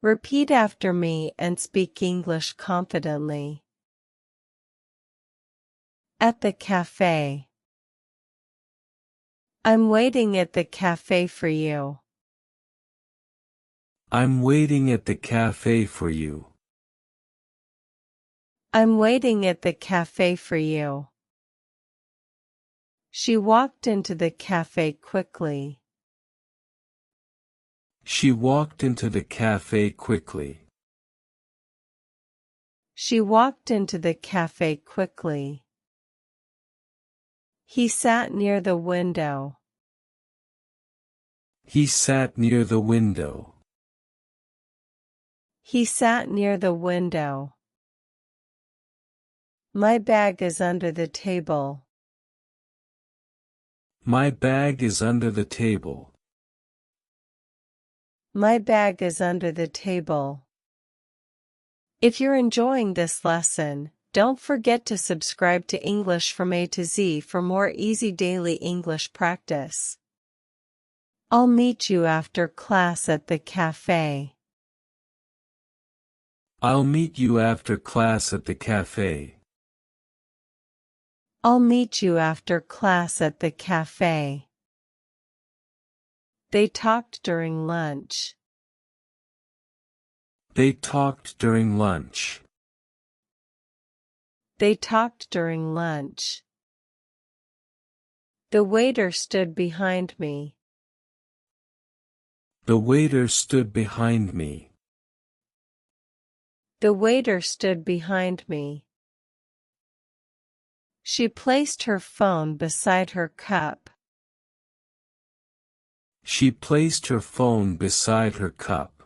Repeat after me and speak English confidently. At the cafe. I'm waiting at the cafe for you. I'm waiting at the cafe for you. I'm waiting at the cafe for you. She walked into the cafe quickly. She walked into the cafe quickly. She walked into the cafe quickly. He sat near the window. He sat near the window. He sat near the window. My bag is under the table. My bag is under the table. My bag is under the table. If you're enjoying this lesson, don't forget to subscribe to English from A to Z for more easy daily English practice. I'll meet you after class at the cafe. I'll meet you after class at the cafe. I'll meet you after class at the cafe. They talked during lunch. They talked during lunch. They talked during lunch. The waiter stood behind me. The waiter stood behind me. The waiter stood behind me. She placed her phone beside her cup. She placed her phone beside her cup.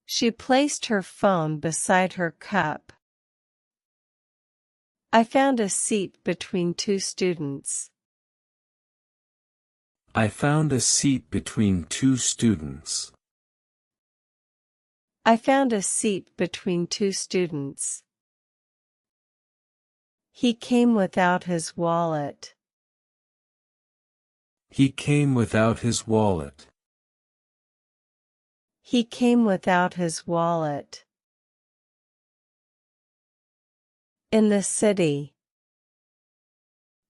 She placed her phone beside her cup. I found a seat between two students. I found a seat between two students. I found a seat between two students. He came without his wallet. He came without his wallet. He came without his wallet. In the city.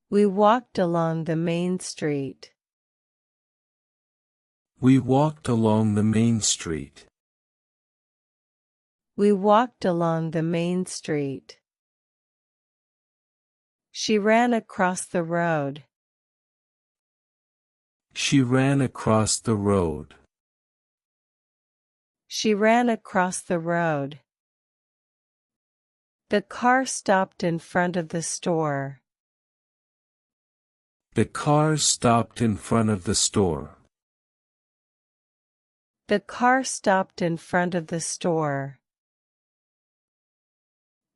We walked along the main street. We walked along the main street. We walked along the main street. She ran across the road. She ran across the road. She ran across the road. The car stopped in front of the store. The car stopped in front of the store. The car stopped in front of the store.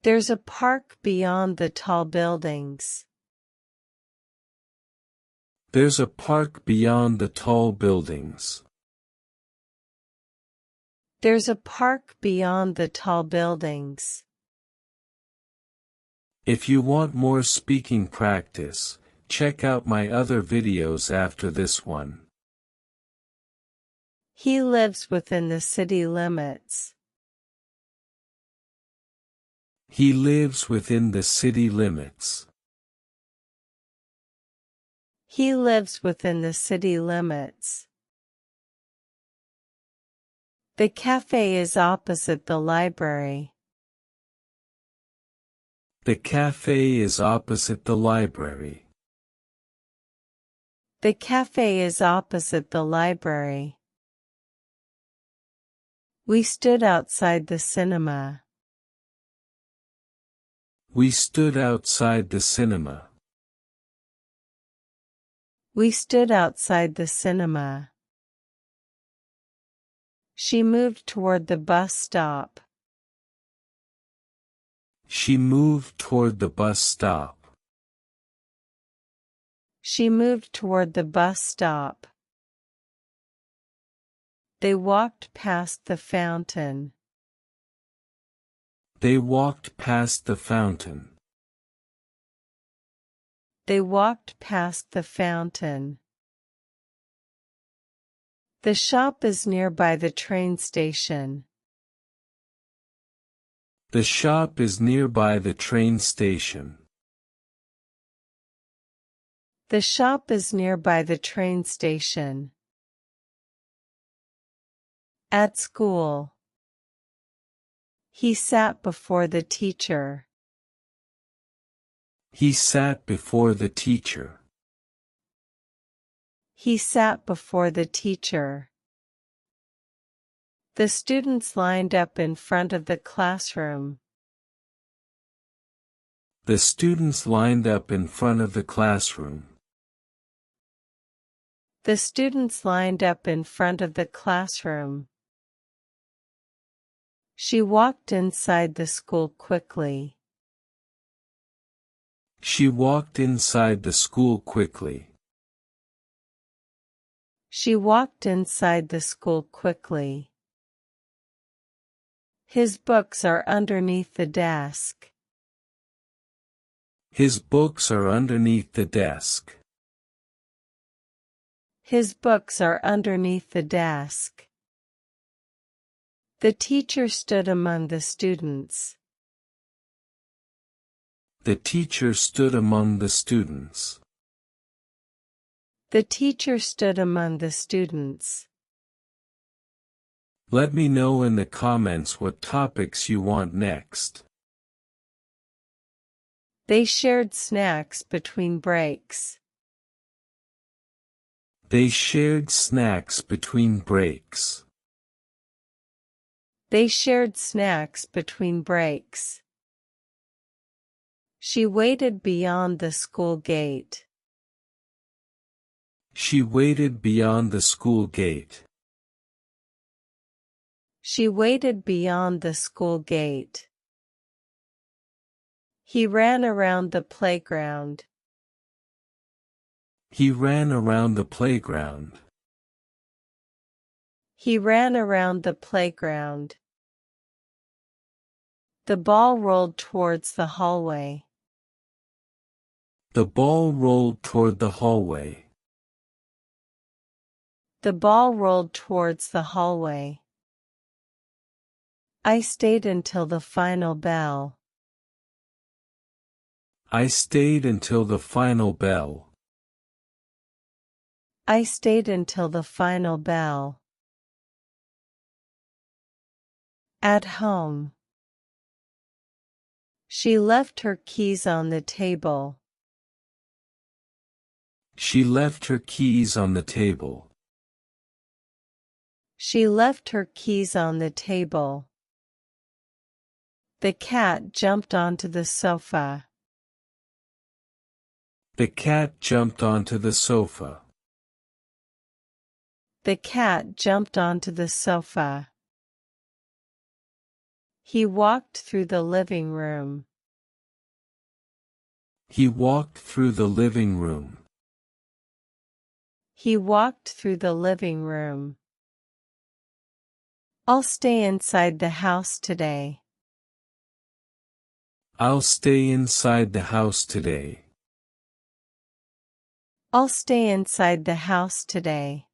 There's a park beyond the tall buildings. There's a park beyond the tall buildings. There's a park beyond the tall buildings. If you want more speaking practice, check out my other videos after this one. He lives within the city limits. He lives within the city limits. He lives within the city limits. The cafe is opposite the library. The cafe is opposite the library. The cafe is opposite the library. We stood outside the cinema. We stood outside the cinema. We stood outside the cinema. She moved toward the bus stop. She moved toward the bus stop. She moved toward the bus stop. They walked past the fountain. They walked past the fountain. They walked past the fountain. The shop is nearby the train station. The shop is nearby the train station. The shop is nearby the train station. At school. He sat before the teacher. He sat before the teacher. He sat before the teacher. The students lined up in front of the classroom. The students lined up in front of the classroom. The students lined up in front of the classroom. She walked inside the school quickly. She walked inside the school quickly. She walked inside the school quickly. His books are underneath the desk. His books are underneath the desk. His books are underneath the desk. The teacher stood among the students. The teacher stood among the students. The teacher stood among the students. Let me know in the comments what topics you want next. They shared snacks between breaks. They shared snacks between breaks. They shared snacks between breaks. She waited beyond the school gate. She waited beyond the school gate. She waited beyond the school gate. He ran around the playground. He ran around the playground. He ran around the playground. The ball rolled towards the hallway. The ball rolled toward the hallway. The ball rolled towards the hallway. I stayed until the final bell. I stayed until the final bell. I stayed until the final bell. At home. She left her keys on the table. She left her keys on the table. She left her keys on the table. The cat jumped onto the sofa. The cat jumped onto the sofa. The cat jumped onto the sofa. He walked through the living room. He walked through the living room. He walked through the living room. I'll stay inside the house today. I'll stay inside the house today. I'll stay inside the house today.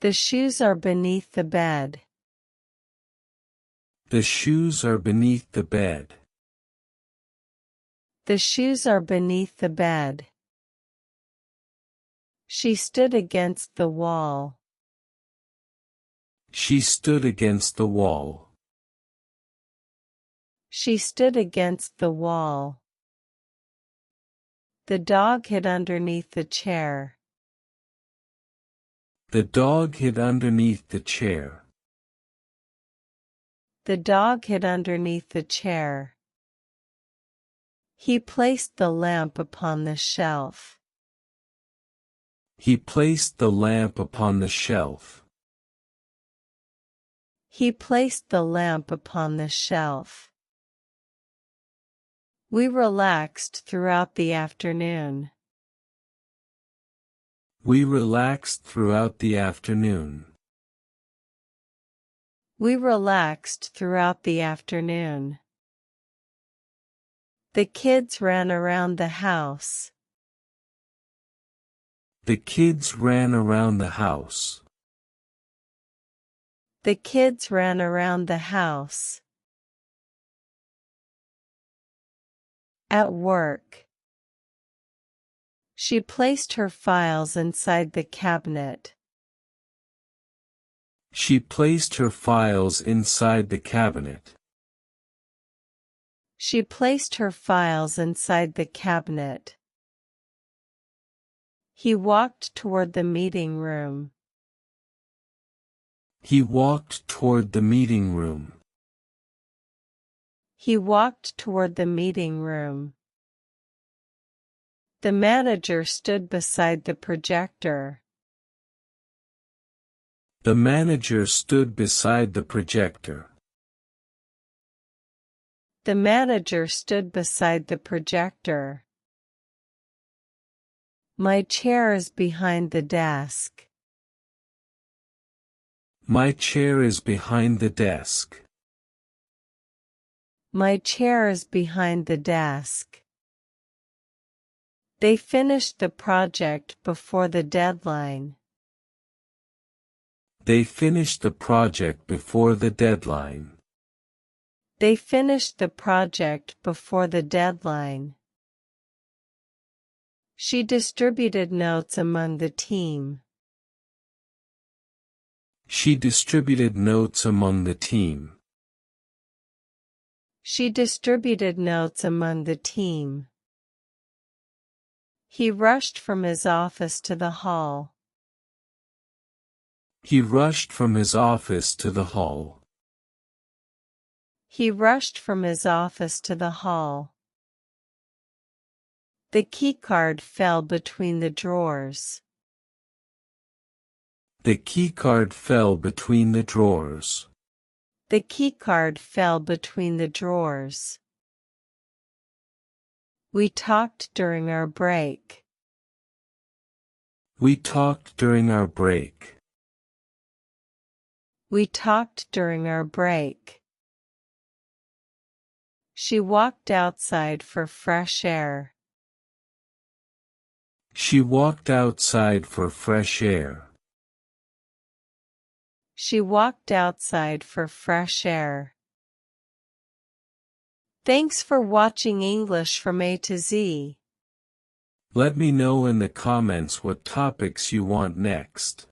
The shoes are beneath the bed. The shoes are beneath the bed. The shoes are beneath the bed. She stood against the wall. She stood against the wall. She stood against the wall. The dog hid underneath the chair. The dog hid underneath the chair. The dog hid underneath the chair. He placed the lamp upon the shelf. He placed the lamp upon the shelf. He placed the lamp upon the shelf. We relaxed throughout the afternoon. We relaxed throughout the afternoon. We relaxed throughout the afternoon. The kids ran around the house. The kids ran around the house. The kids ran around the house. At work. She placed her files inside the cabinet. She placed her files inside the cabinet. She placed her files inside the cabinet. He walked toward the meeting room. He walked toward the meeting room. He walked toward the meeting room. The manager stood beside the projector. The manager stood beside the projector. The manager stood beside the projector. My chair is behind the desk. My chair is behind the desk. My chair is behind the desk. They finished the project before the deadline. They finished the project before the deadline. They finished the project before the deadline. She distributed notes among the team. She distributed notes among the team. She distributed notes among the team. He rushed from his office to the hall. He rushed from his office to the hall. He rushed from his office to the hall. The keycard fell between the drawers. The keycard fell between the drawers. The keycard fell between the drawers. We talked during our break. We talked during our break. We talked during our break. She walked outside for fresh air. She walked outside for fresh air. She walked outside for fresh air. Thanks for watching English from A to Z. Let me know in the comments what topics you want next.